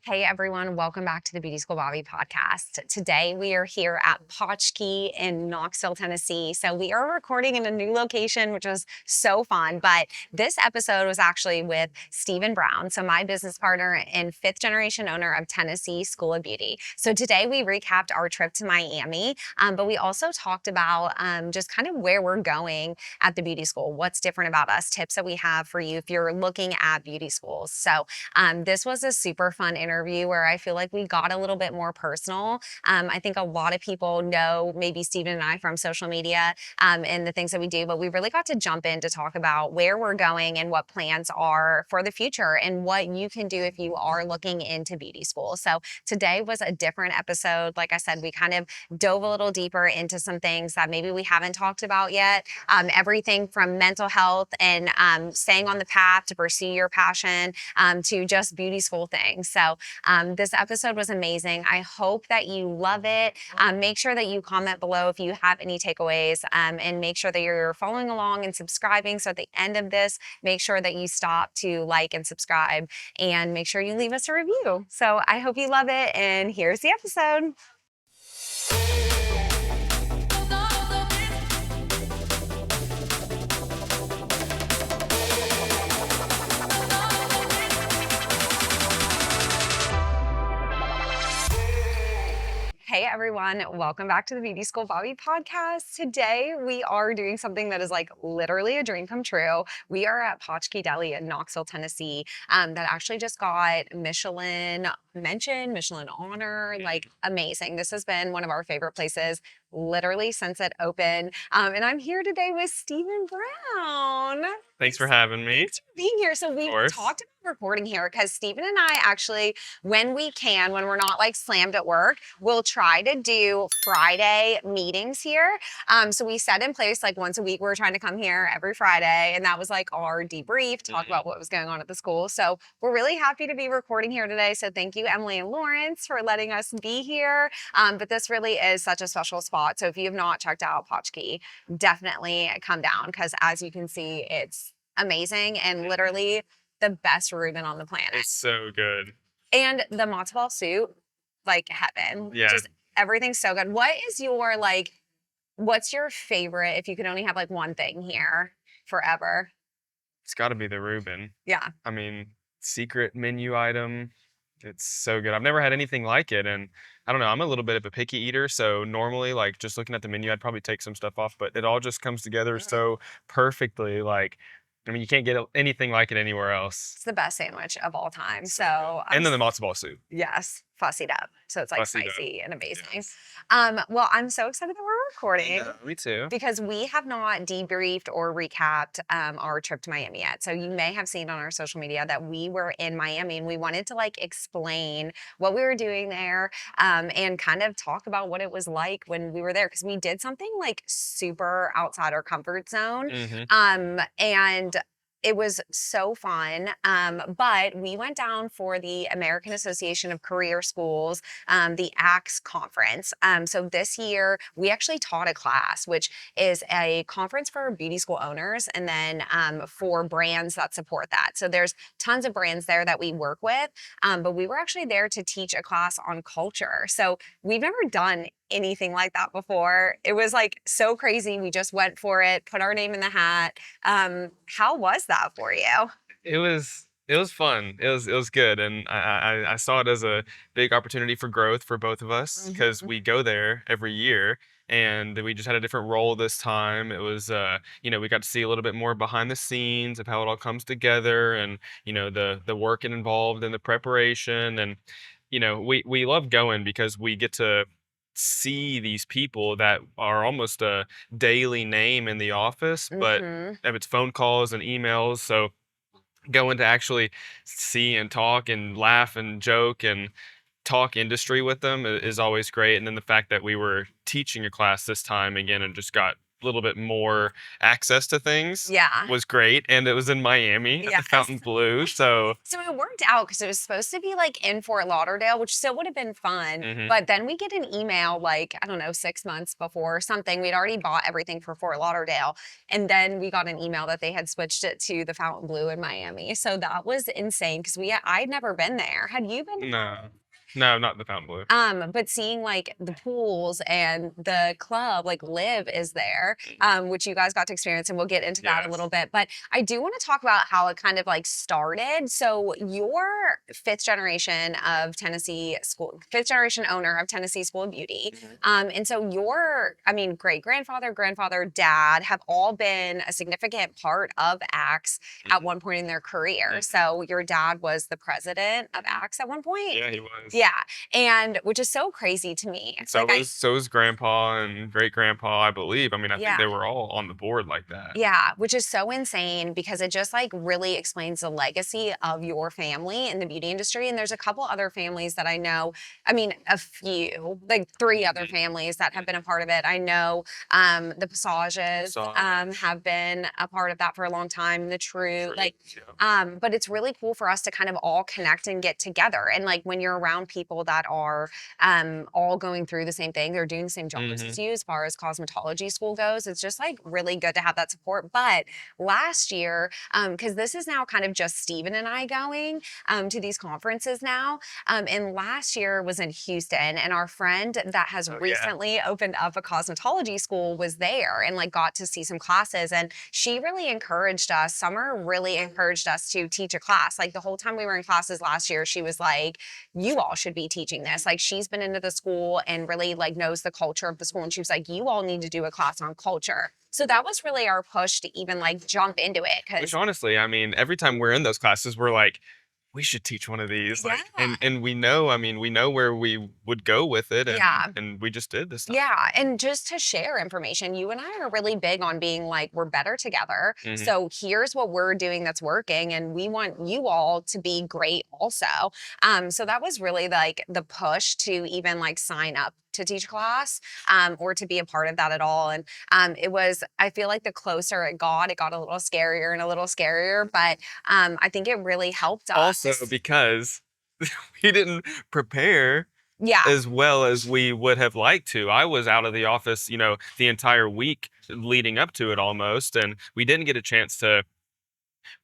Hey everyone, welcome back to the Beauty School Bobbi podcast. Today we are here at Potchkey in Knoxville, Tennessee. So we are recording in a new location, which was so fun. But this episode was actually with Stephen Brown, so my business partner and fifth generation owner of Tennessee School of Beauty. So today we recapped our trip to Miami, but we also talked about just kind of where we're going at the beauty school, what's different about us, tips that we have for you if you're looking at beauty schools. So this was a super fun interview where I feel like we got a little bit more personal. I think a lot of people know maybe Stephen and I from social media and the things that we do, but we really got to jump in to talk about where we're going and what plans are for the future and what you can do if you are looking into beauty school. So today was a different episode. Like I said, we kind of dove a little deeper into some things that maybe we haven't talked about yet. Everything from mental health and staying on the path to pursue your passion to just beauty school things. So this episode was amazing. I hope that you love it. Make sure that you comment below if you have any takeaways and make sure that you're following along and subscribing. So at the end of this, make sure that you stop to like and subscribe and make sure you leave us a review. So I hope you love it. And here's the episode. Hey everyone, welcome back to the Beauty School Bobbi podcast. Today we are doing something that is like literally a dream come true. We are at Potchkey Deli in Knoxville, Tennessee, that actually just got Michelin mention, Michelin honor, like amazing. This has been one of our favorite places literally since it opened. And I'm here today with Stephen Brown. Thanks for having me. Thanks for being here. So we've course. talked about recording here because Stephen and I actually, when we can, when we're not like slammed at work, we'll try to do Friday meetings here. So we set in place like once a week, we're trying to come here every Friday. And that was like our debrief, talk about what was going on at the school. So we're really happy to be recording here today. So thank you, Emily and Lawrence, for letting us be here. But this really is such a special spot. So if you have not checked out Potchkey, definitely come down because as you can see, it's amazing and literally the best Reuben on the planet. It's so good. And the matzo ball soup, like heaven. Yeah. Just everything's so good. What is your what's your favorite if you could only have like one thing here forever? It's got to be the Reuben. Yeah. I mean, secret menu item. It's so good. I've never had anything like it. And I don't know, I'm a little bit of a picky eater. So normally, like just looking at the menu, I'd probably take some stuff off, but it all just comes together so perfectly. Like, I mean, you can't get anything like it anywhere else. It's the best sandwich of all time. So And then the matzo ball soup. yes, fussied up. So it's like Fussied up. spicy and amazing. Yes. Well, I'm so excited that we're recording. Yeah, me too. Because we have not debriefed or recapped our trip to Miami yet. So you may have seen on our social media that we were in Miami and we wanted to like explain what we were doing there and kind of talk about what it was like when we were there. Because we did something like super outside our comfort zone. And it was so fun, but we went down for the American Association of Career Schools, the AACS conference. So this year, we actually taught a class, which is a conference for beauty school owners and then for brands that support that. So there's tons of brands there that we work with, but we were actually there to teach a class on culture. So we've never done anything like that before. It was like so crazy. We just went for it, put our name in the hat. How was that for you? It was fun. It was good, and I saw it as a big opportunity for growth for both of us because we go there every year, and we just had a different role this time. It was we got to see a little bit more behind the scenes of how it all comes together, and the work involved in the preparation, and we love going because we get to see these people that are almost a daily name in the office, but if it's phone calls and emails, so going to actually see and talk and laugh and joke and talk industry with them is always great. And then the fact that we were teaching a class this time again and just got little bit more access to things Yeah. was great, and it was in Miami at the Yes. Fountain Blue, so So it worked out because it was supposed to be like in Fort Lauderdale, which still would have been fun. mhm. But then we get an email like, I don't know, 6 months before or something. We'd already bought everything for Fort Lauderdale. And then we got an email that they had switched it to the Fountain Blue in Miami. So that was insane because I'd never been there. Had you been? No. No, not the Fountain Blue. But seeing like the pools and the club, like Live is there, Mhm. which you guys got to experience, and we'll get into that a Yes. little bit. But I do want to talk about how it kind of like started. So you're fifth generation of Tennessee school, fifth generation owner of Tennessee School of Beauty. Mhm. And so your, I mean, great grandfather, grandfather, dad have all been a significant part of AACS at Mhm. one point in their career. Mhm. So your dad was the president of AACS at one point. Yeah, he was. Yeah, and which is so crazy to me. So Like I was grandpa and great grandpa, I believe. I mean, I think yeah. they were all on the board like that. Yeah, which is so insane because it just like really explains the legacy of your family in the beauty industry. And there's a couple other families that I know. I mean, a few, like three other Mhm. families that have Mhm. been a part of it. I know the Passages Massage. have been a part of that for a long time. The True, like, Fruits, yeah. but it's really cool for us to kind of all connect and get together. And like when you're around people that are all going through the same thing, they're doing the same jobs as Mhm. you as far as cosmetology school goes. It's just like really good to have that support. But last year, because this is now kind of just Stephen and I going to these conferences now. And last year was in Houston, and our friend that has Oh, yeah. recently opened up a cosmetology school was there and like got to see some classes. And she really encouraged us. Summer really encouraged us to teach a class. Like the whole time we were in classes last year, she was like, you all should be teaching this. Like she's been into the school and really like knows the culture of the school. And she was like, you all need to do a class on culture. So that was really our push to even like jump into it. Which Cause honestly, I mean, every time we're in those classes, we're like, we should teach one of these. yeah, Like, and we know, I mean, we know where we would go with it, yeah. and we just did this time. Yeah, and just to share information, you and I are really big on being like, we're better together. Mhm. So here's what we're doing that's working, and we want you all to be great also. So that was really like the push to even like sign up to teach class or to be a part of that at all. And it was, I feel like the closer it got a little scarier and a little scarier, but I think it really helped Also, us. because we didn't prepare Yeah. as well as we would have liked to. I was out of the office, the entire week leading up to it almost, and we didn't get a chance to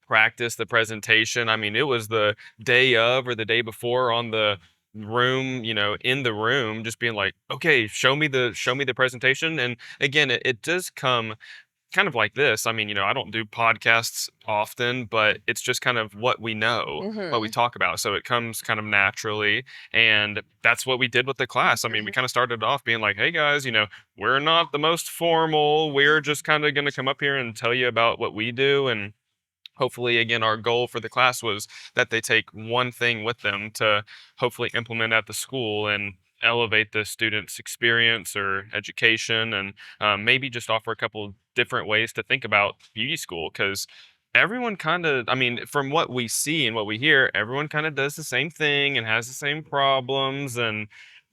practice the presentation. I mean, it was the day of or the day before on the room, in the room, just being like, okay, show me the presentation. And again, it does come kind of like this. I mean, I don't do podcasts often, but it's just kind of what we know, what we Hmm. talk about. So it comes kind of naturally. And that's what we did with the class. I mean, we kind of started off being like, hey guys, we're not the most formal. We're just kind of going to come up here and tell you about what we do. And hopefully, again, our goal for the class was that they take one thing with them to hopefully implement at the school and elevate the student's experience or education, and maybe just offer a couple different ways to think about beauty school, because everyone kind of, I mean, from what we see and what we hear, everyone kind of does the same thing and has the same problems, and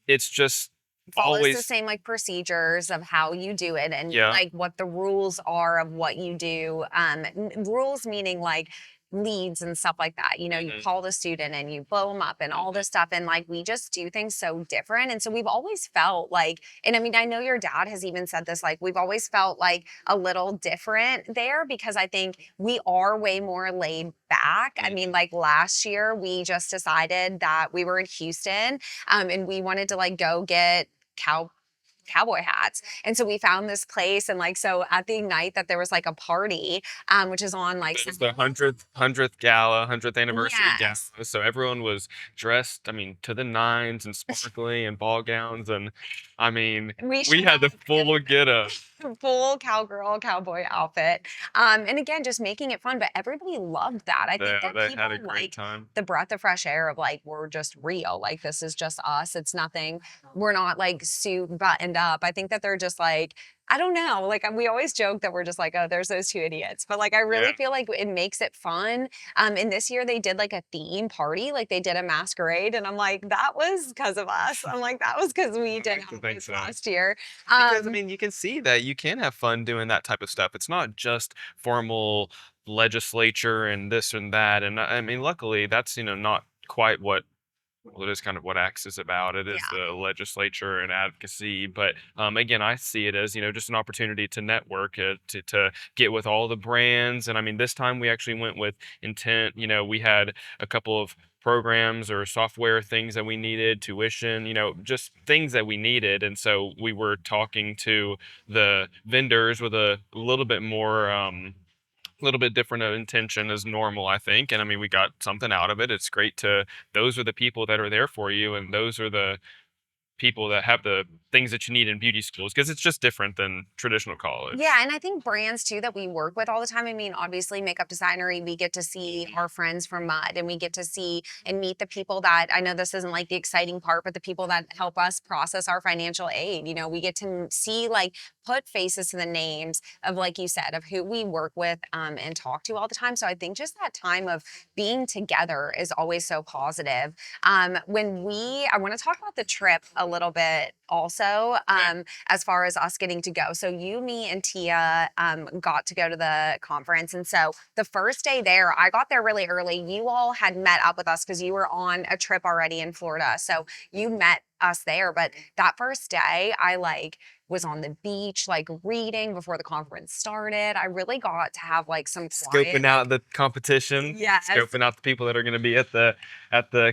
it's just Follows the always, same like procedures of how you do it and yeah. like what the rules are of what you do. Rules meaning like leads and stuff like that. You know, you Hmm. call the student and you blow them up and all Hmm. this stuff. And like we just do things so different. And so we've always felt like, and I mean, I know your dad has even said this, like we've always felt like a little different there because I think we are way more laid back. I mean, Hmm. like last year, we just decided that we were in Houston and we wanted to like go get cowboy hats. And so we found this place and like so at the night that there was like a party, which is on like It was the hundredth gala, 100th anniversary gala. yes. So everyone was dressed, I mean, to the nines and sparkly and ball gowns, and I mean, We we showed had the up full get up. in full cowgirl cowboy outfit. And again, just making it fun. But everybody loved that. I think Yeah, that they people had a great like time. the breath of fresh air of like we're just real. Like this is just us. It's nothing. We're not like suit buttoned up. I think that they're just like I don't know. Like we always joke that we're just like, oh, there's those two idiots. But like I Yeah. really feel like it makes it fun. And this year they did like a theme party, like they did a masquerade, and I'm like, that was because of us. I'm like, that was because we I did like to have think this so. last year. Because, I Um, mean, you can see that you can have fun doing that type of stuff. It's not just formal legislature and this and that, and, I mean, luckily, that's, not quite what well, it is kind of what ACTS is about. It is yeah. the legislature and advocacy, but, again, I see it as, just an opportunity to network, to get with all the brands, and, I mean, this time we actually went with intent. We had a couple of programs or software things that we needed, tuition, just things that we needed, and so we were talking to the vendors with a little bit more, little bit different of intention as normal, I think. And I mean, we got something out of it. It's great to those are the people that are there for you, and those are the people that have the things that you need in beauty schools because it's just different than traditional Yeah, college. and I think brands too that we work with all the time. I mean, obviously, makeup designery, we get to see our friends from Mud, and we get to see and meet the people that I know this isn't like the exciting part, but the people that help us process our financial aid. We get to see, like, put faces to the names of, like you said, of who we work with and talk to all the time. So I think just that time of being together is always so positive. I want to talk about the trip a little bit also. Okay. As far as us getting to go. So you, me, and Tia got to go to the conference. And so the first day there, I got there really early. You all had met up with us because you were on a trip already in Florida. So you met us there. But that first day, I like was on the beach, like reading before the conference started. I really got to have like some quiet. Scoping out the competition, Yes. scoping out the people that are going to be at the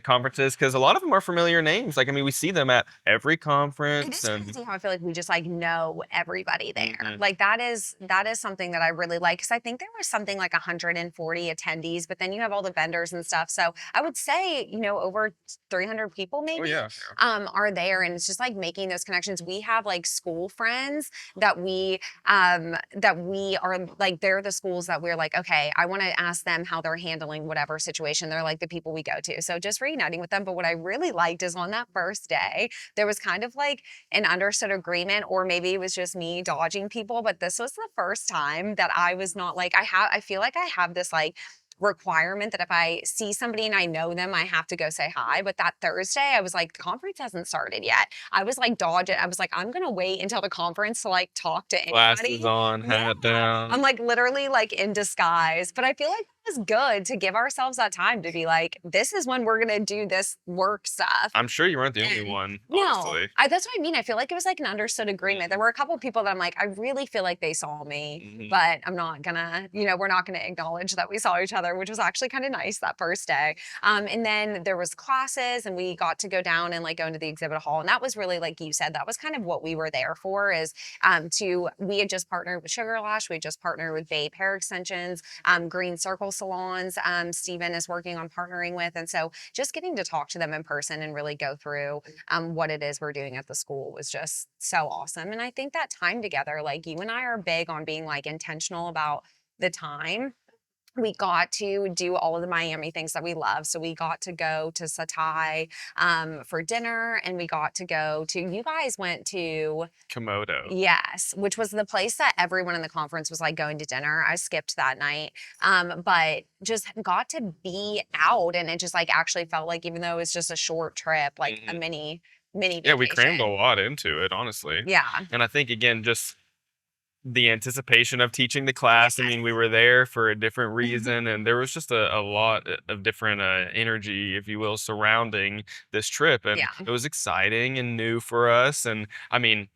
conferences because a lot of them are familiar names. Like I mean, we see them at every It conference is and. crazy how I feel like we just like know everybody there. Mhm. Like that is something that I really like because I think there was something like 140 attendees, but then you have all the vendors and stuff. So I would say, over 300 people Oh maybe yeah. are there, and it's just like making those connections. We have like school friends that we are like they're the schools that we're like, okay, I want to ask them how they're handling whatever situation. They're like the people we go to. So just reuniting with them. But what I really liked is on that first day, there was kind of like an understood agreement, or maybe it was just me dodging people, but this was the first time that I was not like I feel like I have this like requirement that if I see somebody and I know them, I have to go say hi. But that Thursday, I was like, the conference hasn't started yet. I was like dodging. I was like, I'm gonna wait until the conference to like talk to Glasses anybody. on, Yeah. hat I'm down. like literally like in disguise. But I feel like it was good to give ourselves that time to be like, this is when we're gonna do this work stuff. I'm sure you weren't the only And one, no, honestly. that's what I mean. I feel like it was like an understood agreement. There were a couple of people that I'm like, I really feel like they saw me, Mhm. but I'm not gonna, we're not gonna acknowledge that we saw each other, which was actually kind of nice that first day. And then there was classes, and we got to go down and like go into the exhibit hall, and that was really like you said, that was kind of what we were there for. Is we had just partnered with Sugar Lash, we had just partnered with Babe Hair Extensions, Green Circle Salons. Stephen is working on partnering with, and so just getting to talk to them in person and really go through what it is we're doing at the school was just so awesome. And I think that time together, like you and I are big on being like intentional about the time. We got to do all of the Miami things that we love. So we got to go to Satai for dinner, and we got to go to, you guys went to, Komodo. yes, which was the place that everyone in the conference was like going to dinner. I skipped that night, but just got to be out, and it just like actually felt like, even though it was just a short trip, like a Mhm. mini Yeah, we crammed a vacation. lot into it, honestly. Yeah. And I think again, just the anticipation of teaching the class. I mean, we were there for a different Yes. reason, and there was just a lot of different energy, if you will, surrounding this trip. And Yeah. it was exciting and new for us. And I mean,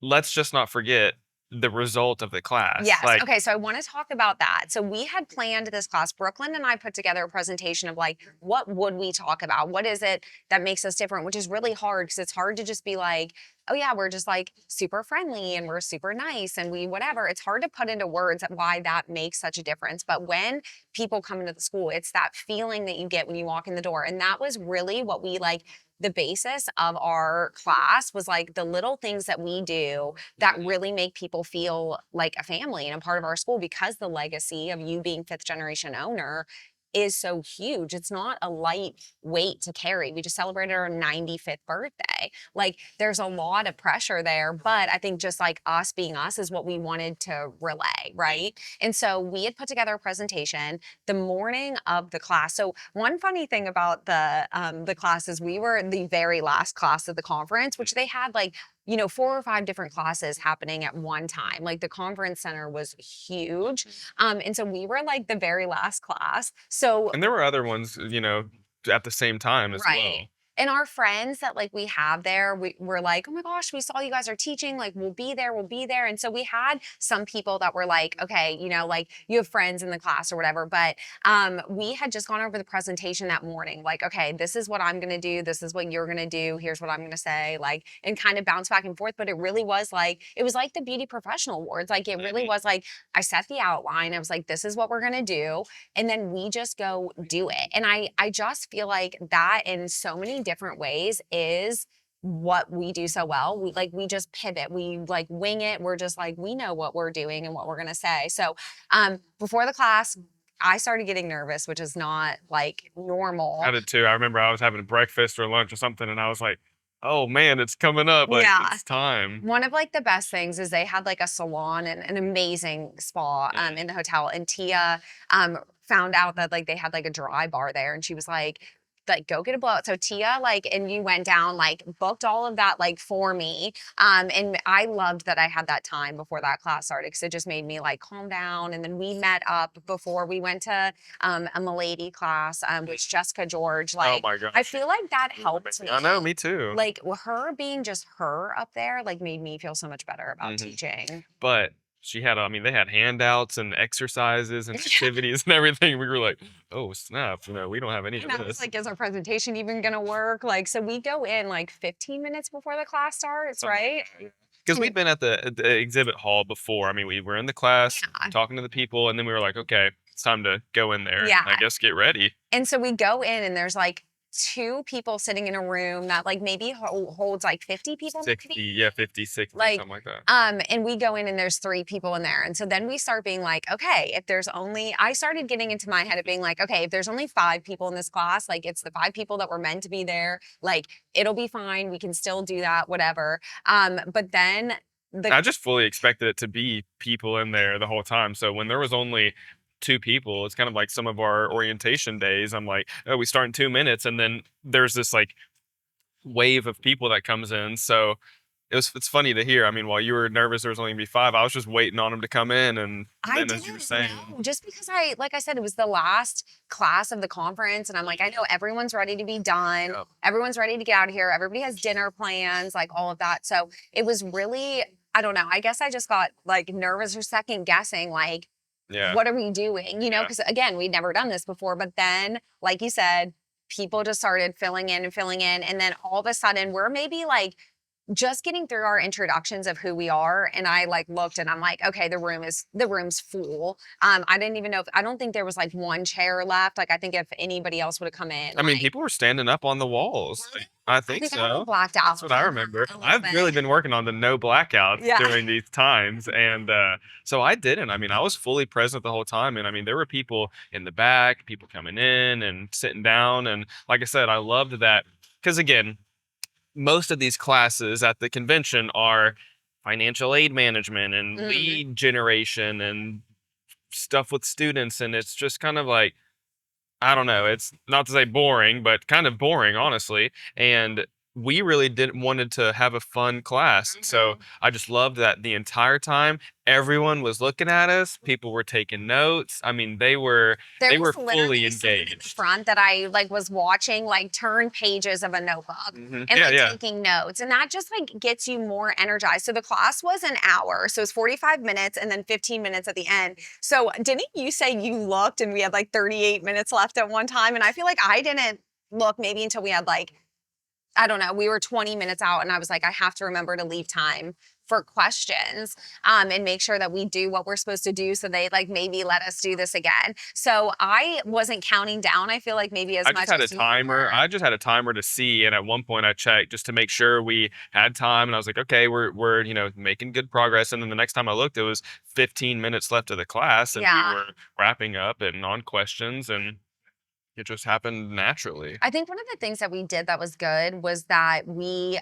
let's just not forget the result of the class. Yes. Like, Okay. So I want to talk about that. So we had planned this class. Brooklyn and I put together a presentation of like, what would we talk about? What is it that makes us different? Which is really hard because it's hard to just be like, oh yeah, we're just like super friendly and we're super nice and we whatever. It's hard to put into words why that makes such a difference. But when people come into the school, it's that feeling that you get when you walk in the door. And that was really what we like. The basis of our class was like the little things that we do that really make people feel like a family and a part of our school, because the legacy of you being fifth generation owner is so huge. It's not a light weight to carry. We just celebrated our 95th birthday. Like there's a lot of pressure there, but I think just like us being us is what we wanted to relay, right? And so we had put together a presentation the morning of the class. So one funny thing about the class is we were the very last class of the conference, which they had like 4 or 5 different classes happening at one time. Like the conference center was huge. And so we were like the very last class. So And there were other ones, at the same time as well. right. And our friends that like we have there, we were like, oh my gosh, we saw you guys are teaching. Like, we'll be there, we'll be there. And so we had some people that were like, okay, like you have friends in the class or whatever. But we had just gone over the presentation that morning, like, okay, this is what I'm gonna do, this is what you're gonna do, here's what I'm gonna say, like, and kind of bounce back and forth. But it really was like, it was like the beauty professional awards. Like it really was like, I set the outline, I was like, this is what we're gonna do. And then we just go do it. And I just feel like that in so many different ways is what we do so well. We just pivot. We like wing it. We're just like, we know what we're doing and what we're going to say. So before the class, I started getting nervous, which is not like normal. I did too. I remember I was having breakfast or lunch or something, and I was like, oh man, it's coming up. Like, Yeah. it's time. One of like the best things is they had like a salon and an amazing spa in the hotel. And Tia found out that like they had like a dry bar there, and she was like go get a blowout. So Tia and you went down, like booked all of that like for me. And I loved that I had that time before that class started, because it just made me like calm down. And then we met up before we went to a Milady class, which Jessica George, Oh my gosh. I feel like that helped me. I know, me too. Like her being just her up there, like made me feel so much better about Mhm. teaching. But she had, they had handouts and exercises and activities and everything. We were like, oh snap, we don't have any And of I was this. like, is our presentation even gonna work? Like, so we go in like 15 minutes before the class starts, right? Because we'd been at the exhibit hall before. We were in the class Yeah. talking to the people, and then we were like, okay, it's time to go in there. Yeah. I guess get ready. And so we go in, and there's like 2 people sitting in a room that like maybe holds like 50 people. 60, maybe? yeah, 50, 60, Like, something like that. and we go in and there's 3 people in there. And so then we start being like, okay, if there's only, I started getting into my head of being like, okay, if there's only 5 people in this class, like it's the 5 people that were meant to be there, like it'll be fine. We can still do that, whatever. But then I just fully expected it to be people in there the whole time. So when there was only 2 people, it's kind of like some of our orientation days. I'm like, oh, we start in 2 minutes, and then there's this like wave of people that comes in. So it's funny to hear. While you were nervous there was only gonna be 5, I was just waiting on them to come in, and I then as you were didn't saying, know, just because like I said, it was the last class of the conference. And I'm like, I know everyone's ready to be done. Yep. Everyone's ready to get out of here. Everybody has dinner plans, like all of that. So it was really, I don't know. I guess I just got like nervous or second guessing, like, yeah, what are we doing? Yeah. Because again, we'd never done this before. But then, like you said, people just started filling in and filling in. And then all of a sudden, we're maybe like just getting through our introductions of who we are. And I like looked and I'm like, okay, the room's full. I didn't even know I don't think there was like 1 chair left. Like I think if anybody else would have come in. people were standing up on the walls. Really? I I think think I so. blacked out. That's what I remember. A little I've bit. really been working on the no blackouts Yeah. during these times, and so I didn't. I was fully present the whole time, and there were people in the back, people coming in and sitting down, and like I said, I loved that because again, most of these classes at the convention are financial aid management and Mhm. lead generation and stuff with students, and it's just kind of like, I don't know, it's not to say boring, but kind of boring, honestly. And we really didn't wanted to have a fun class. So I just loved that the entire time everyone was looking at us, people were taking notes. They were There were was fully literally someone at the engaged. front that I like was watching like turn pages of a notebook Mhm. and Yeah, like yeah. taking notes. And that just like gets you more energized. So the class was an hour. So it's 45 minutes and then 15 minutes at the end. So didn't you say you looked and we had like 38 minutes left at one time? And I feel like I didn't look maybe until we had like, I don't know, we were 20 minutes out and I was like, I have to remember to leave time for questions and make sure that we do what we're supposed to do. So they like maybe let us do this again. So I wasn't counting down, I feel like maybe as I much just had a as you timer. were. I just had a timer to see, and at one point I checked just to make sure we had time, and I was like, okay, we're making good progress. And then the next time I looked, it was 15 minutes left of the class, and we Yeah. were wrapping up and on questions, and It just happened naturally. I think one of the things that we did that was good was that we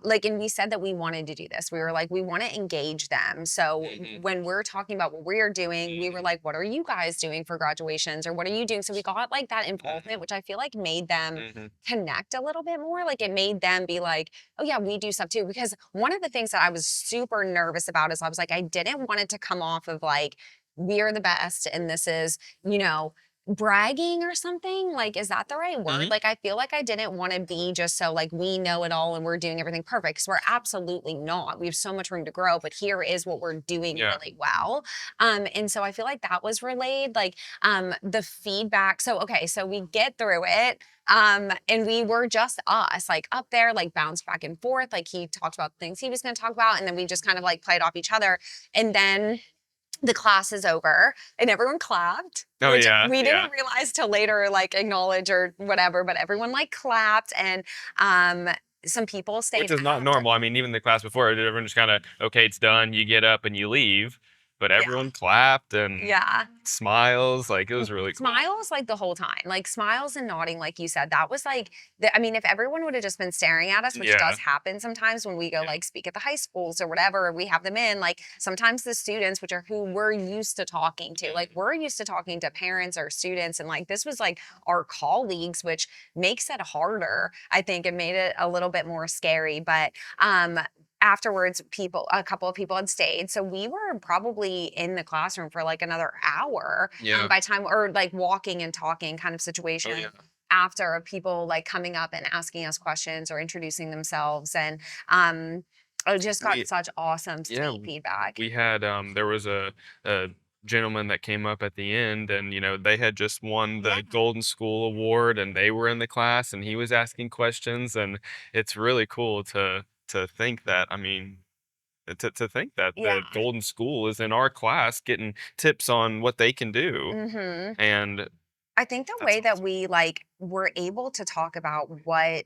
like, and we said that we wanted to do this. We were like, we want to engage them. So Mhm, when we're talking about what we're doing, we were mhm, like, what are you guys doing for graduations, or what are you doing? So we got like that involvement, mhm, which I feel like made them mhm, connect a little bit more. Like it made them be like, oh yeah, we do stuff too. Because one of the things that I was super nervous about is I was like, I didn't want it to come off of like, we are the best and this is, you know, bragging or something. Like, is that the right word? mhm. Like, I feel like I didn't want to be just so like we know it all and we're doing everything perfect, because we're absolutely not. We have so much room to grow, but here is what we're doing Yeah. really well. And so I feel like that was relayed, like the feedback. So okay, so we get through it. And we were just us, like up there, like bounced back and forth. Like he talked about things he was going to talk about, and then we just kind of like played off each other. And then the class is over and everyone clapped, Oh, which yeah, we yeah. didn't realize till later, like acknowledge or whatever, but everyone like clapped and um some people Which stayed is not after. normal. I mean, even the class before, everyone just kinda, "Okay, it's done." You get up and you leave, but Yeah. everyone clapped and Yeah. smiles, like, it was really cool. Smiles like the whole time, like smiles and nodding, like you said. That was like, I mean, if everyone would have just been staring at us, which Yeah, does happen sometimes when we go yeah. like speak at the high schools or whatever, or we have them in, like sometimes the students, which are who we're used to talking to, like Mhm. we're used to talking to parents or students, and like this was like our colleagues, which makes it harder. I think it made it a little bit more scary, but afterwards a couple of people had stayed, so we were probably in the classroom for like another hour Yeah. by time, or like walking and talking kind of Oh, situation yeah. after, of people like coming up and asking us questions or introducing themselves. And um I just got We such awesome yeah, sweet feedback. we had, there was a gentleman that came up at the end and, they had just won Yeah. the Golden School Award, and they were in the class, and he was asking questions, and it's really cool to think that, I mean, to think that Yeah. the Golden School is in our class getting tips on what they can do, Mhm. and I think the that's way that awesome. we like were able to talk about what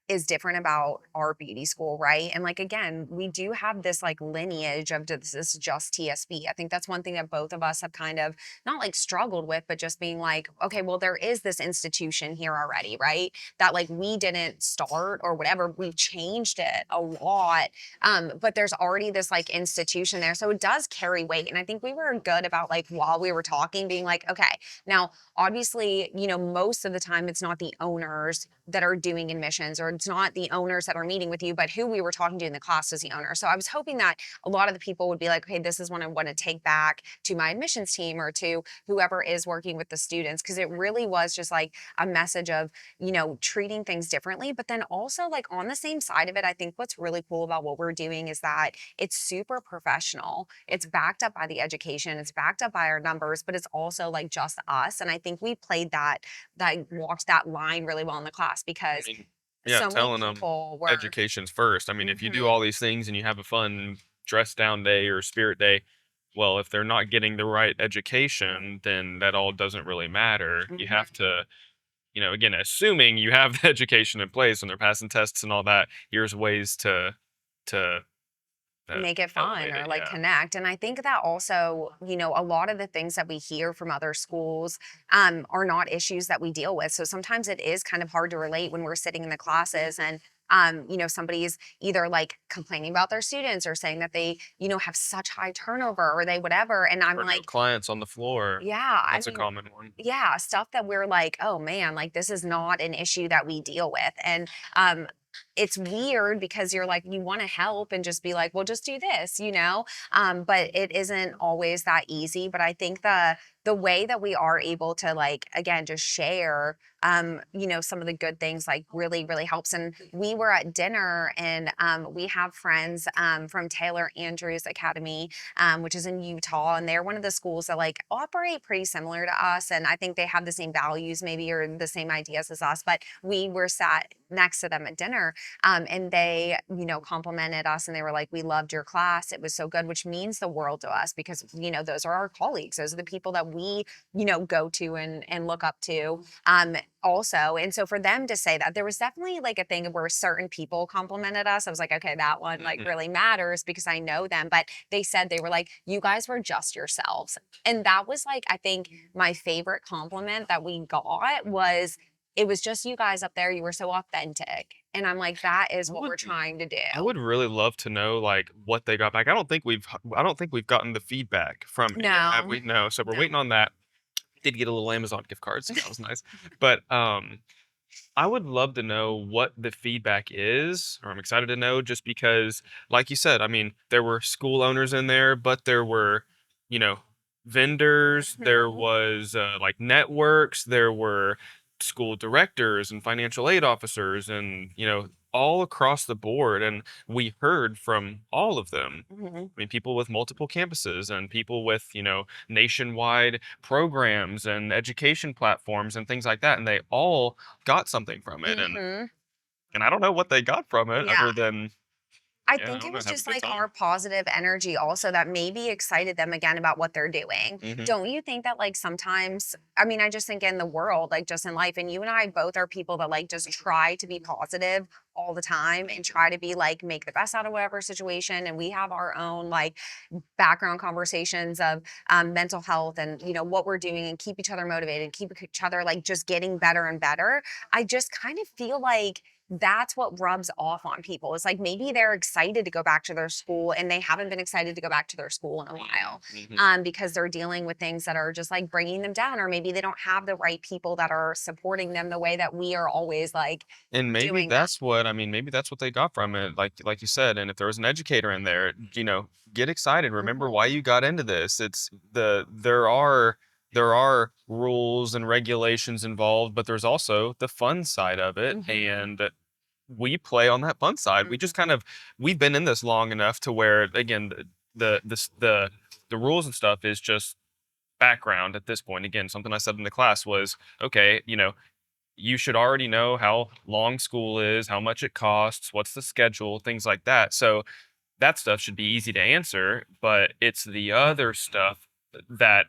is different about our beauty school, right? And like again, we do have this like lineage of this is just TSB. I think that's one thing that both of us have kind of not like struggled with, but just being like, okay, well, there is this institution here already, right? That like we didn't start or whatever, we changed it a lot. But there's already this like institution there. So it does carry weight. And I think we were good about like while we were talking, being like, okay, now obviously, most of the time it's not the owners that are doing admissions, or it's not the owners that are meeting with you, but who we were talking to in the class was the owner. So I was hoping that a lot of the people would be like, okay, this is what I want to take back to my admissions team or to whoever is working with the students. Cause it really was just like a message of, treating things differently. But then also, like, on the same side of it, I think what's really cool about what we're doing is that it's super professional. It's backed up by the education, it's backed up by our numbers, but it's also like just us. And I think we played that walked that line really well in the class, I because mean, yeah, so many telling them people were. education's first. I mean, if you do Mhm. all these things and you have a fun dress down day or spirit day, well, if they're not getting the right education, then that all doesn't really matter. You have Mhm. to, again, assuming you have the education in place and they're passing tests and all that, here's ways to Make it fun elevate or it. like Yeah. connect. And I think that also, a lot of the things that we hear from other schools are not issues that we deal with. So sometimes it is kind of hard to relate when we're sitting in the classes and somebody's either like complaining about their students or saying that they, have such high turnover or they whatever. And I'm Or no like, clients on the floor. yeah, I That's a mean, common one. yeah, stuff that we're like, oh man, like this is not an issue that we deal with. And um it's weird because you're like, you want to help and just be like, well, just do this. But it isn't always that easy. But I think the way that we are able to like again just share some of the good things like really, really helps. And we were at dinner and we have friends from Taylor Andrews Academy, which is in Utah. And they're one of the schools that like operate pretty similar to us. And I think they have the same values, maybe, or the same ideas as us. But we were sat next to them at dinner. And they, complimented us and they were like, we loved your class. It was so good, which means the world to us because, those are our colleagues. Those are the people that we, go to and look up to. Also. And so for them to say that, there was definitely like a thing where certain people complimented us. I was like, okay, that one like Mhm. really matters because I know them. But they said they were like, you guys were just yourselves. And that was like, I think my favorite compliment that we got was it was just you guys up there. You were so authentic. And I'm like, that is I what would we're trying to do. I would really love to know, like, what they got back. I don't think we've gotten the feedback from it yet, have No, we? No, so we're no. waiting on that. Did get a little Amazon gift card, so that was nice. But, I would love to know what the feedback is, or I'm excited to know just because, like you said, I mean, there were school owners in there, but there were, you know, vendors, there Mhm. was like networks, there were school directors and financial aid officers, and, all across the board. And we heard from all of them. Mhm. I mean, people with multiple campuses and people with, nationwide programs and education platforms and things like that. And they all got something from it, and Mhm. I don't know what they got from it Yeah. other than, I yeah, I think it don't know, was have a just good like time. our positive energy also that maybe excited them again about what they're doing. Mhm. Don't you think that like sometimes, I mean, I just think in the world, like just in life, and you and I both are people that like just try to be positive all the time and try to be like make the best out of whatever situation. And we have our own like background conversations of mental health and what we're doing and keep each other motivated, keep each other like just getting better and better. I just kind of feel like that's what rubs off on people. It's like maybe they're excited to go back to their school and they haven't been excited to go back to their school in a while, Mhm. because they're dealing with things that are just like bringing them down, or maybe they don't have the right people that are supporting them the way that we are always like And maybe doing that. that's what I mean, maybe that's what they got from it, like you said. And if there was an educator in there, get excited. Remember why Mhm. you got into this. There are rules and regulations involved, but there's also the fun side of it. Mhm. And we play on that fun side. We just kind Mhm. of we've been in this long enough to where, again, the rules and stuff is just background at this point. Again, something I said in the class was, okay, you should already know how long school is, how much it costs, what's the schedule, things like that. So that stuff should be easy to answer, but it's the other stuff that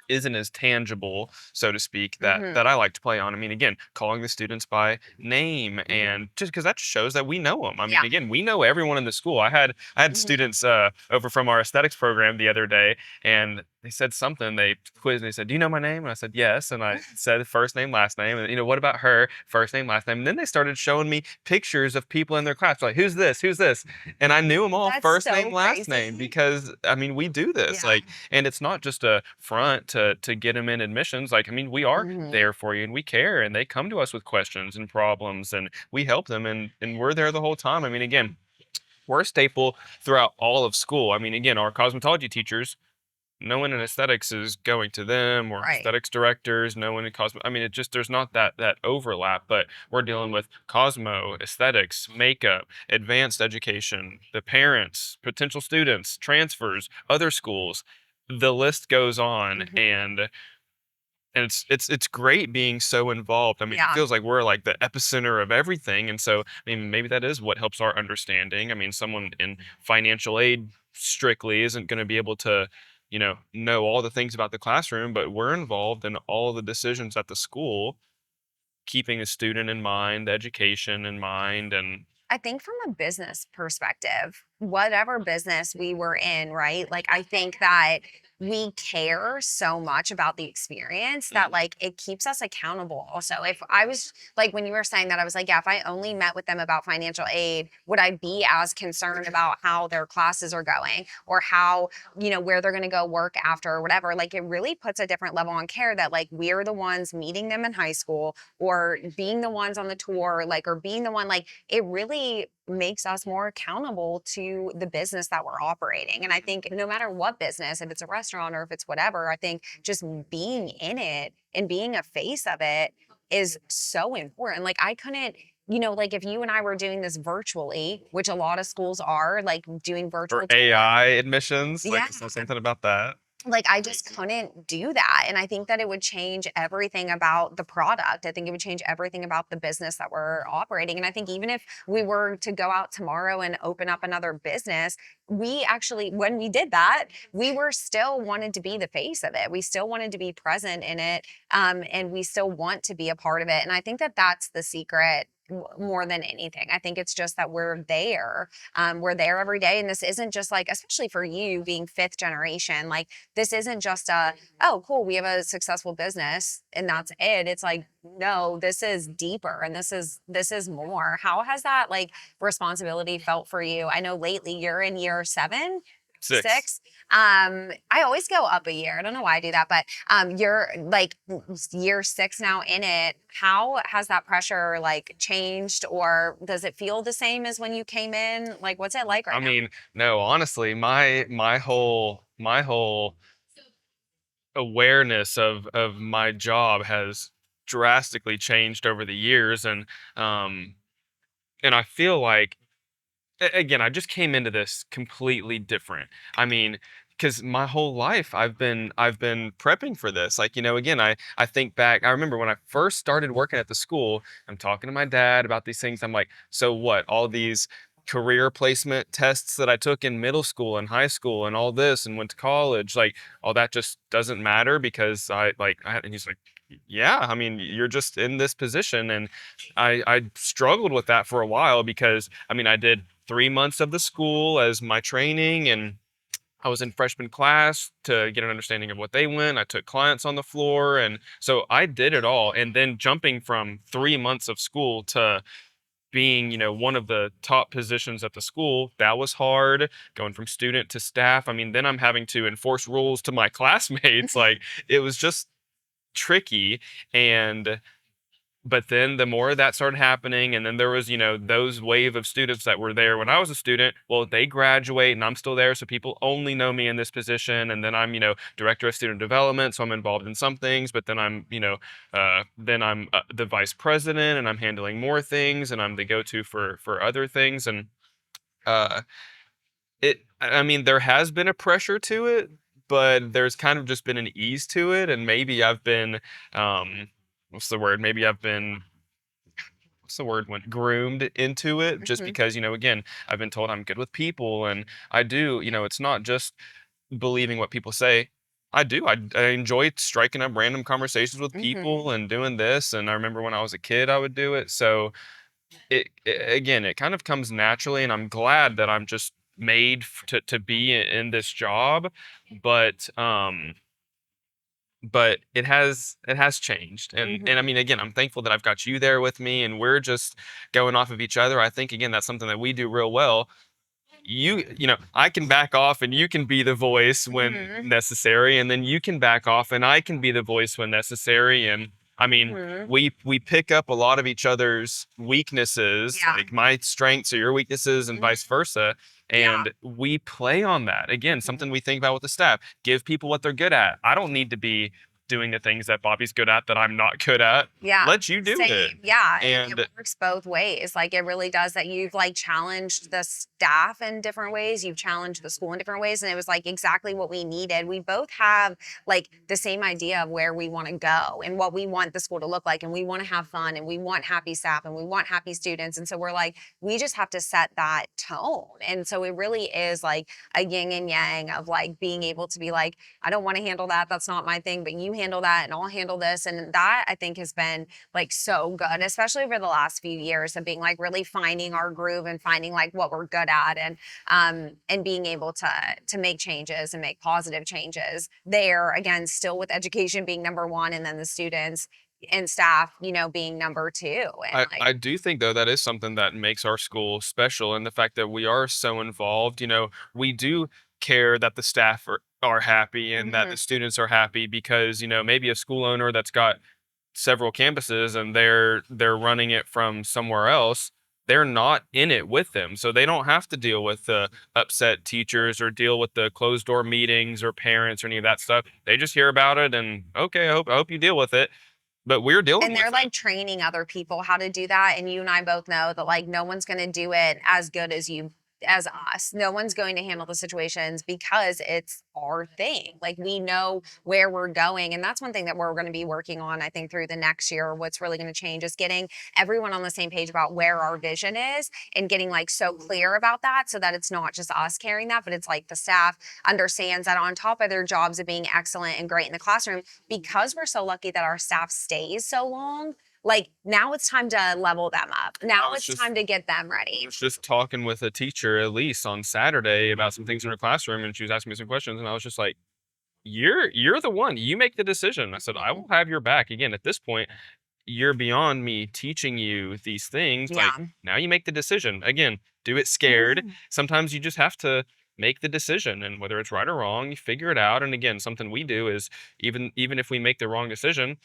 isn't as tangible, so to speak, that Mhm. I like to play on. I mean, again, calling the students by name, Mhm. and just because that shows that we know them. I mean, Yeah. again, we know everyone in the school. I had Mhm. students over from our aesthetics program the other day, and they said something. They quizzed me. They said, "Do you know my name?" And I said, "Yes." And I said first name, last name, and what about her? First name, last name. And then they started showing me pictures of people in their class. Like, who's this? Who's this? And I knew them all That's first name, so last name crazy. because I mean, we do this. Yeah. Like, and it's not just a front to get them in admissions. Like, I mean, we are Mhm. there for you and we care, and they come to us with questions and problems, and we help them, and we're there the whole time. I mean, again, we're a staple throughout all of school. I mean, again, our cosmetology teachers, no one in aesthetics is going to them, or Right. aesthetics directors, no one in cosmo. I mean, it just there's not that overlap, but we're dealing with cosmo, aesthetics, makeup, advanced education, the parents, potential students, transfers, other schools. The list goes on, Mhm. and it's great being so involved. I mean, it Yeah. feels like we're like the epicenter of everything, and so I mean, maybe that is what helps our understanding. I mean, someone in financial aid strictly isn't going to be able to, know all the things about the classroom, but we're involved in all the decisions at the school, keeping the student in mind, the education in mind, and I think from a business perspective, whatever business we were in, right? Like, I think that we care so much about the experience that, Mhm. like, it keeps us accountable. Also, if I was like, when you were saying that, I was like, yeah, if I only met with them about financial aid, would I be as concerned about how their classes are going or how, where they're going to go work after or whatever? Like, it really puts a different level on care that, like, we're the ones meeting them in high school or being the ones on the tour, like, or being the one, like, it really makes us more accountable to the business that we're operating. And I think no matter what business, if it's a restaurant or if it's whatever, I think just being in it and being a face of it is so important. Like, I couldn't, like if you and I were doing this virtually, which a lot of schools are like doing or virtual tour. AI admissions, like Yeah. I saw something about that. like I just couldn't do that. And I think that it would change everything about the product. I think it would change everything about the business that we're operating. And I think even if we were to go out tomorrow and open up another business, we actually, when we did that, we were still wanted to be the face of it. We still wanted to be present in it. And we still want to be a part of it. And I think that that's the secret more than anything. I think it's just that we're there every day. And this isn't just like, especially for you being fifth generation, like this isn't just a, oh, cool, we have a successful business and that's it. It's like, no, this is deeper and this is more. How has that like responsibility felt for you? I know lately you're in year 7, 6. 6. I always go up a year. I don't know why I do that, but you're like year 6 now in it. How has that pressure like changed, or does it feel the same as when you came in? Like, what's it like I right now? mean, no, honestly, my whole awareness of my job has drastically changed over the years, um and I feel like again, I just came into this completely different. I mean, because my whole life I've been prepping for this. Like, again, I think back. I remember when I first started working at the school. I'm talking to my dad about these things. I'm like, so what? All these career placement tests that I took in middle school and high school and all this and went to college, like all that just doesn't matter because and he's like, yeah, I mean, you're just in this position. And I struggled with that for a while because I mean, I did 3 months of the school as my training, and I was in freshman class to get an understanding of what they went. I took clients on the floor, and so I did it all. And then jumping from 3 months of school to being, one of the top positions at the school, that was hard. Going from student to staff. I mean, then I'm having to enforce rules to my classmates. Like it was just tricky. And but then the more that started happening, and then there was, those wave of students that were there when I was a student. Well, they graduate and I'm still there. So people only know me in this position. And then I'm, director of student development. So I'm involved in some things, but then I'm the vice president and I'm handling more things and I'm the go-to for other things. And uh, I mean, there has been a pressure to it, but there's kind of just been an ease to it. And maybe I've been, what's the word? Maybe I've been what's the word when groomed into it just Mhm. because again, I've been told I'm good with people, and I do. It's not just believing what people say. I enjoy striking up random conversations with Mhm. people and doing this, and I remember when I was a kid I would do it. So again, it kind of comes naturally, and I'm glad that I'm just made to be in this job. But it has changed, and I Mhm. mean, again, I'm thankful that I've got you there with me and we're just going off of each other. I think again that's something that we do real well. I can back off and you can be the voice when Mhm. necessary, and then you can back off and I can be the voice when necessary. And I mean, Mhm. we pick up a lot of each other's weaknesses, Yeah. like my strengths are your weaknesses and vice Mhm. versa. Yeah. And we play on that. Again, Mhm. something we think about with the staff. Give people what they're good at. I don't need to be doing the things that Bobby's good at that I'm not good at. Yeah, Let you do it. same. Yeah, and it And works both ways. Like it really does that you've like challenged the staff in different ways, you've challenged the school in different ways, and it was like exactly what we needed. We both have like the same idea of where we want to go and what we want the school to look like, and we want to have fun and we want happy staff and we want happy students. And so we're like, we just have to set that tone. And so it really is like a yin and yang of like being able to be like, I don't want to handle that. That's not my thing, but you handle that and I'll handle this. And that I think has been like so good, especially over the last few years of being like really finding our groove and finding like what we're good at, and being able to make changes and make positive changes there again, still with education being number one and then the students and staff, being number two. And I like, do think though that is something that makes our school special, and the fact that we are so involved. We do care that the staff are happy and that the mhm, students are happy because maybe a school owner that's got several campuses and they're running it from somewhere else. They're not in it with them, so they don't have to deal with the upset teachers or deal with the closed door meetings or parents or any of that stuff. They just hear about it and okay, I hope you deal with it, but we're dealing and they're with it. like training other people how to do that. And you and I both know that like no one's going to do it as good as you as us. No one's going to handle the situations because it's our thing. Like we know where we're going. And that's one thing that we're going to be working on, I think, through the next year. What's really going to change is getting everyone on the same page about where our vision is and getting like so clear about that so that it's not just us carrying that, but it's like the staff understands that on top of their jobs of being excellent and great in the classroom, because we're so lucky that our staff stays so long, like now it's time to level them up. I Now was it's just time to get them I ready. was just talking with a teacher, Elise, on Saturday about some things in her classroom, and she was asking me some questions, and I was just like, you're the one. You make the decision. I said, I will have your back. Again, at this point, you're beyond me teaching you these things. Like, Yeah. now you make the decision. Again, do it scared. Mhm. Sometimes you just have to make the decision, and whether it's right or wrong, you figure it out. And again, something we do is even if we make the wrong decision,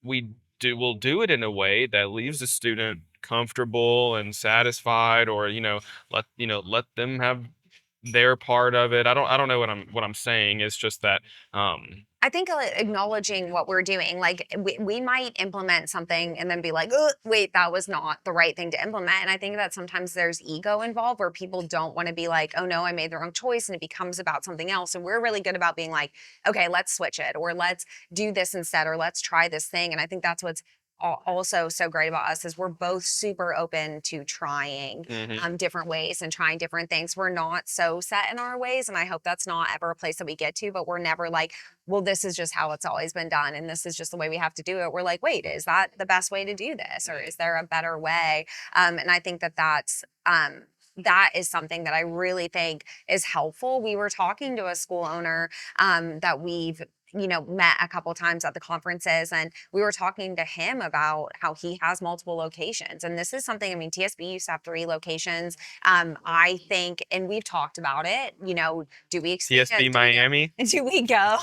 we'll do it in a way that leaves the student comfortable and satisfied, or let them have their part of it. I don't know what I'm saying. It's just that I think acknowledging what we're doing, like we might implement something and then be like, oh, wait, that was not the right thing to implement. And I think that sometimes there's ego involved where people don't want to be like, oh no, I made the wrong choice. And it becomes about something else. And we're really good about being like, okay, let's switch it, or let's do this instead, or let's try this thing. And I think that's what's also so great about us is we're both super open to trying mhm. different ways and trying different things. We're not so set in our ways. And I hope that's not ever a place that we get to, but we're never like, well, this is just how it's always been done. And this is just the way we have to do it. We're like, wait, is that the best way to do this? Or is there a better way? And I think that that is something that I really think is helpful. We were talking to a school owner that we've met a couple times at the conferences, and we were talking to him about how he has multiple locations. And this is something, I mean, TSB used to have 3 locations. I think, and we've talked about it, do we TSB expand? Do we go? Miami. Do we go?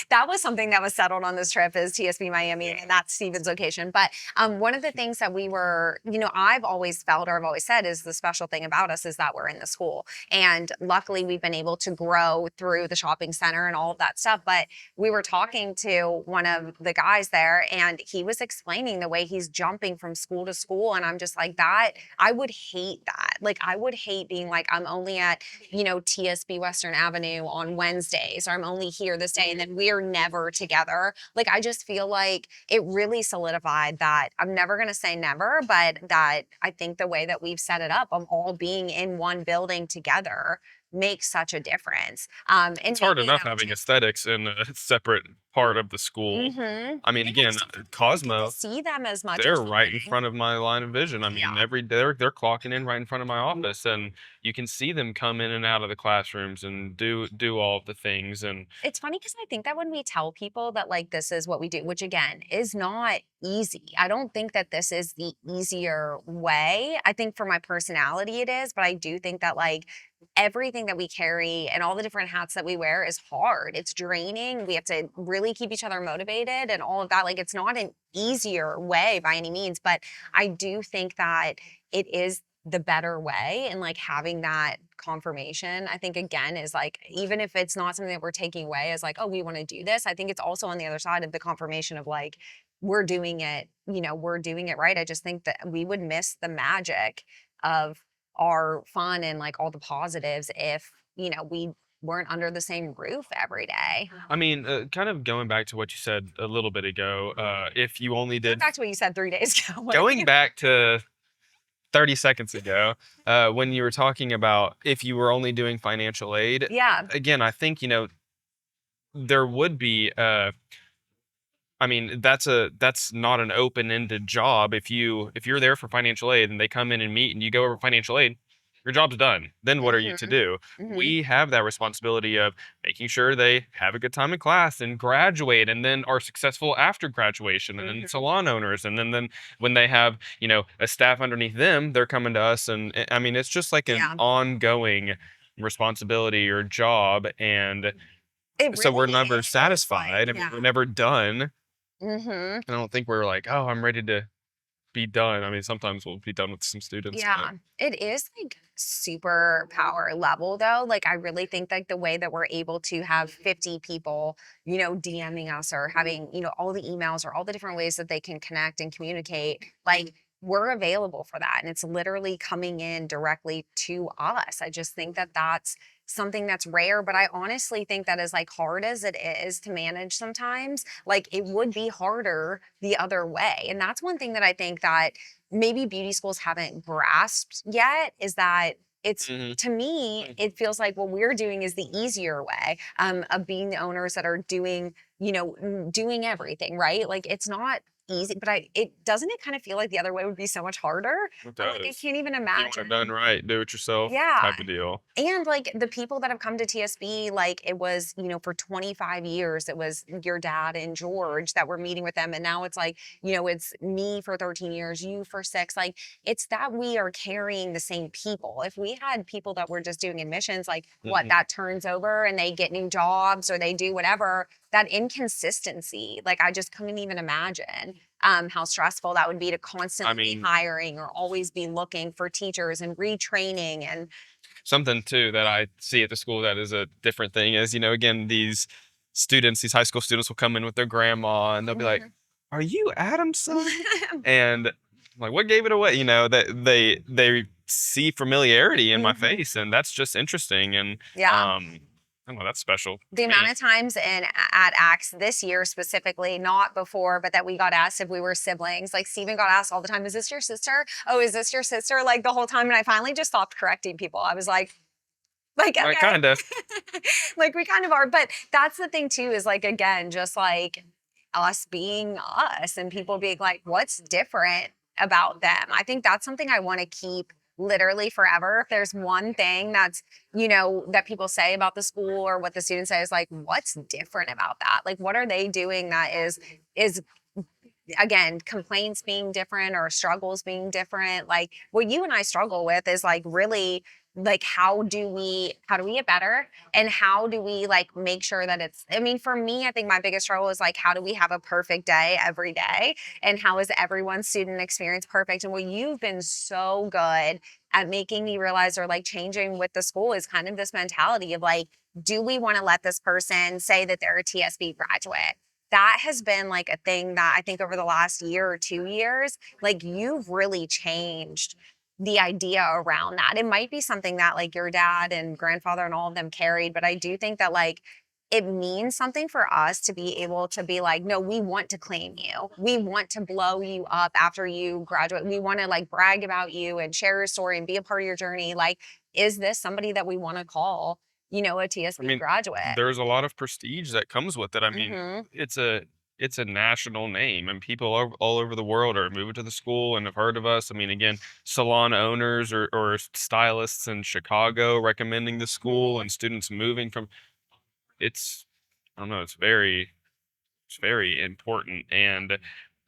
That was something that was settled on this trip is TSB Miami, and that's Steven's location. But one of the things that we were, I've always felt or I've always said is the special thing about us is that we're in the school. And luckily we've been able to grow through the shopping center and all of that stuff. But we were talking to one of the guys there, and he was explaining the way he's jumping from school to school. And I'm just like, that, I would hate that. Like, I would hate being like, I'm only at, TSB Western Avenue on Wednesdays, or I'm only here this day, and then we're never together. Like, I just feel like it really solidified that I'm never going to say never, but that I think the way that we've set it up of all being in one building together makes such a difference. And It's hard maybe enough that'll having change. aesthetics in a separate part of the school. Mhm. I mean, And I again, just don't get to Cosmo, see them as much or they're right in something. front of my line of vision. I mean, Yeah. they're clocking in right in front of my office, and you can see them come in and out of the classrooms and do all of the things. And It's funny because I think that when we tell people that like this is what we do, which again is not easy. I don't think that this is the easier way. I think for my personality it is, but I do think that like everything that we carry and all the different hats that we wear is hard. It's draining. We have to really keep each other motivated and all of that. Like it's not an easier way by any means, but I do think that it is the better way. And like having that confirmation, I think again is like, even if it's not something that we're taking away as like, oh, we want to do this, I think it's also on the other side of the confirmation of like, we're doing it right. I just think that we would miss the magic of our fun and like all the positives if, we weren't under the same roof every day. I mean, kind of going back to what you said a little bit ago, if you only Going did back to what you said 3 days ago. going back to 30 seconds ago, when you were talking about if you were only doing financial aid, Yeah. again, I think, there would be, I mean, that's not an open-ended job. If you're there for financial aid and they come in and meet and you go over financial aid, your job's done. Then what are you to Hmm. do? Hmm. We have that responsibility of making sure they have a good time in class and graduate and then are successful after graduation, and then Hmm. salon owners, and then when they have, a staff underneath them, they're coming to us, and I mean, it's just like an Yeah. ongoing responsibility or job, and It so we're really never is like, satisfied. I mean, yeah. we're never done. Hmm. I don't think we're like, "Oh, I'm ready to be done." I mean, sometimes we'll be done with some students, but Yeah, it is like super power level though. Like I really think like the way that we're able to have 50 people, DMing us or having, all the emails or all the different ways that they can connect and communicate. Like we're available for that. And it's literally coming in directly to us. I just think that that's something that's rare. But I honestly think that as like hard as it is to manage sometimes, like it would be harder the other way. And that's one thing that I think that maybe beauty schools haven't grasped yet is that it's Mhm. to me, it feels like what we're doing is the easier way of being the owners that are doing, doing everything, right? Like it's not easy, but it doesn't it kind of feel like the other way would be so much harder? It Like I does. can't even If you want it done imagine. right, do it yourself Yeah. type of deal. And like the people that have come to TSB, like it was, for 25 years, it was your dad and George that were meeting with them. And now it's like, it's me for 13 years, you for 6. Like it's that we are carrying the same people. If we had people that were just doing admissions, like what Mhm. that turns over and they get new jobs or they do whatever, that inconsistency, like I just couldn't even imagine how stressful that would be to I constantly be mean, hiring or always be looking for teachers and retraining and something too that I see at the school that is a different thing is, again, these students, these high school students will come in with their grandma and they'll be like, Mhm. "Are you Adam's son?" And I'm like, what gave it away? That they see familiarity in my face, Mhm. and that's just interesting. And Yeah. I don't know, that's special The to me. amount of times at ACS this year specifically, not before, but that we got asked if we were siblings. Like Steven got asked all the time, "Is this your sister? Oh, is this your sister?" Like the whole time. And I finally just stopped correcting people. I was like, Like, okay. kind of. Like we kind of are. But that's the thing too, is like again, just like us being us and people being like, what's different about them? I think that's something I want to keep literally forever. If there's one thing that's, that people say about the school or what the students say is like, what's different about that? Like, what are they doing that is again, complaints being different or struggles being different? Like what you and I struggle with is like really like how do we get better and how do we like make sure that it's I mean for me I think my biggest struggle is like how do we have a perfect day every day and how is everyone's student experience perfect and what you've been so good at making me realize or like changing with the school is kind of this mentality of like do we want to let this person say that they're a TSB graduate? That has been like a thing that I think over the last year or 2 years, like you've really changed the idea around that. It might be something that like your dad and grandfather and all of them carried, but I do think that like it means something for us to be able to be like, no, we want to claim you. We want to blow you up after you graduate. We want to like brag about you and share your story and be a part of your journey. Like, is this somebody that we want to call, a I TSB mean, graduate? there's a lot of prestige that comes with it. I mean, Hmm. it's a it's a national name, and people all over the world are moving to the school and have heard of us. I mean, again, salon owners or stylists in Chicago recommending the school, Hmm. and students moving from. It's I don't know. It's very important, and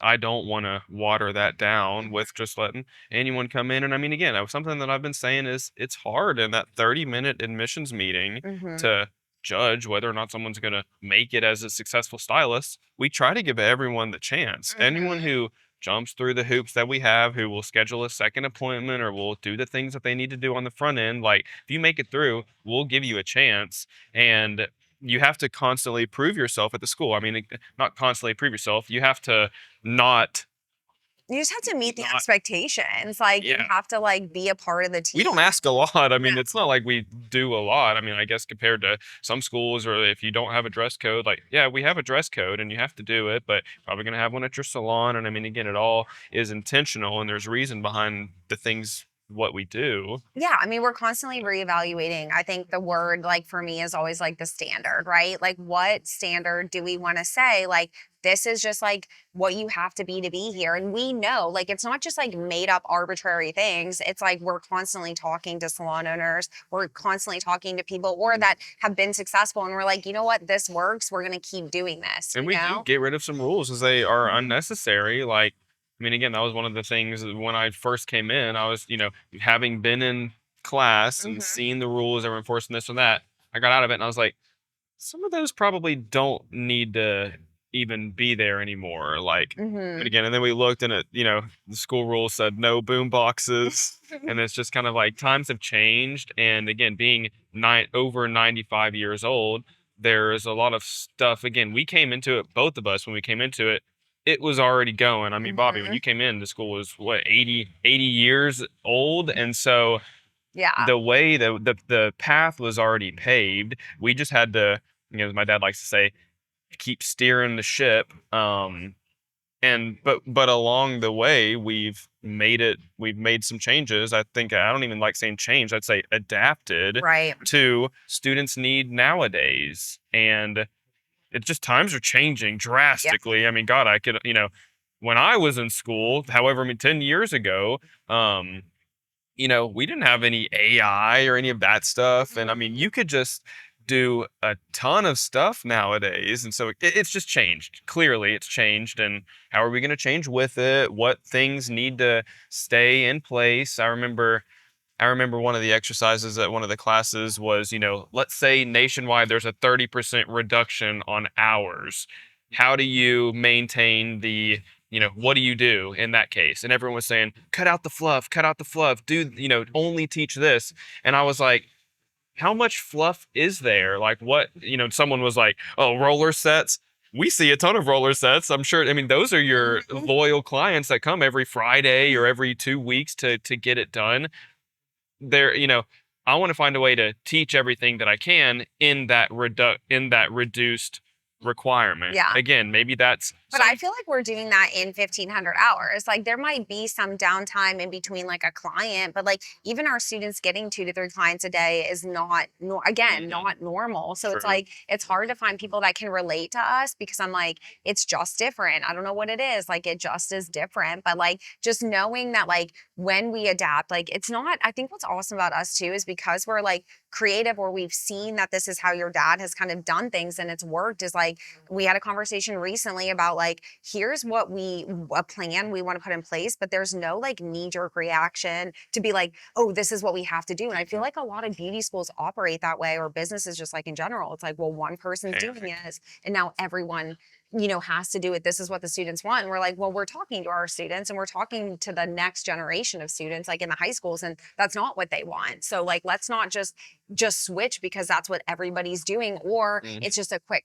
I don't want to water that down with just letting anyone come in. And I mean, again, something that I've been saying is it's hard in that 30-minute admissions meeting Hmm. to judge whether or not someone's going to make it as a successful stylist. We try to give everyone the chance. Anyone Hmm. who jumps through the hoops that we have, who will schedule a second appointment or will do the things that they need to do on the front end, like if you make it through, we'll give you a chance. And you have to constantly prove yourself at the school. I mean, not constantly prove yourself. You have to not You just have to meet the not expectations. Like you yeah. have to like be a part of the We don't team. ask a lot. I No. mean, it's not like we do a lot. I mean, I guess compared to some schools, or if you don't have a dress code, like, yeah, we have a dress code and you have to do it, but probably going to have one at your salon. And I mean, again, it all is intentional and there's reason behind the things, what we do. Yeah, I mean, we're constantly reevaluating. I think the word, like, for me is always like the standard, right? Like, what standard do we want to say? Like, this is just like what you have to be here. And we know, like, it's not just like made up arbitrary things. It's like we're constantly talking to salon owners, we're constantly talking to people or that have been successful. And we're like, you know what? This works. We're going to keep doing this, And you we do know? get rid of some rules as they are Mhm. unnecessary. Like, I mean, again, that was one of the things when I first came in. I was, having been in class and Mhm. seeing the rules that were enforcing this and that. I got out of it and I was like, some of those probably don't need to even be there anymore. Like, but Mhm. again, and then we looked and the school rules said no boom boxes. And it's just kind of like times have changed. And again, being over 95 years old, there's a lot of stuff. Again, we came into it, both of us, when we came into it, it was already going. I mean, Bobbi, when Mhm. you came into school was what, 80 years old. And so Yeah. the way the path was already paved, we just had to, as my dad likes to say, keep steering the ship. And but along the way, we've made some changes. I think I don't even like saying change. I'd say adapted Right. to students' need nowadays. And it just times are changing Yeah. drastically. I mean, God, I could, when I was in school, however, 10 years ago, um, we didn't have any AI or any of that stuff. And I mean, Mhm. you could just do a ton of stuff nowadays. And so it's just changed. Clearly, it's changed. And how are we going to change with it? What things need to stay in place? I remember one of the exercises at one of the classes was, let's say nationwide there's a 30% reduction on hours. How do you maintain what do you do in that case? And everyone was saying, cut out the fluff, only teach this. And I was like, how much fluff is there? Like what, someone was like, oh, roller sets. We see a ton of roller sets. I'm sure. I mean, those are your Mhm. loyal clients that come every Friday or every 2 weeks to get it done. There, I want to find a way to teach everything that I can in that reduced requirement. Yeah. Again, maybe that's But I some feel like we're doing that in 1,500 hours. Like there might be some downtime in between like a client, but like even our students getting 2 to 3 clients a day is not, again, Mhm. not normal. So it's True. like, it's hard to find people that can relate to us because I'm like, it's just different. I don't know what it is. Like it just is different. But like just knowing that like when we adapt, like it's not, I think what's awesome about us too is because we're like creative or we've seen that this is how your dad has kind of done things and it's worked is like, we had a conversation recently about like here's what we a plan we want to put in place, but there's no like knee jerk reaction to be like, oh, this is what we have to do. And I feel like a lot of beauty schools operate that way, or businesses just like in general. It's like, well, one person's Yeah. doing it and now everyone has to do it. This is what the students want. And we're like, well, we're talking to our students and we're talking to the next generation of students, like in the high schools, and that's not what they want. So like, let's not just switch because that's what everybody's doing, or Mm. it's just a quick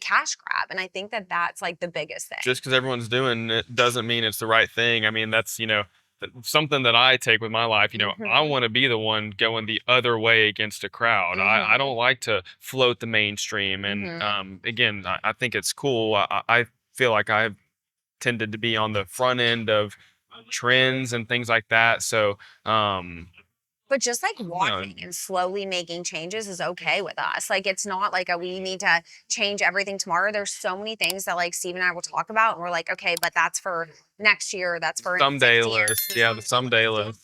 cash grab. And I think that that's like the biggest thing. Just because everyone's doing it doesn't mean it's the right thing. I mean, that's something that I take with my life. I Hmm. want to be the one going the other way against a crowd. I Hmm. don't like to float the mainstream. And Hmm. again, I think it's cool. I feel like I've tended to be on the front end of trends and things like that. So, But just like no, watching and slowly making changes is okay with us. Like it's not like we need to change everything tomorrow. There's so many things that like Steve and I will talk about, and we're like, okay, but that's for next year. That's for in someday 6 years. list. Yeah, the someday list.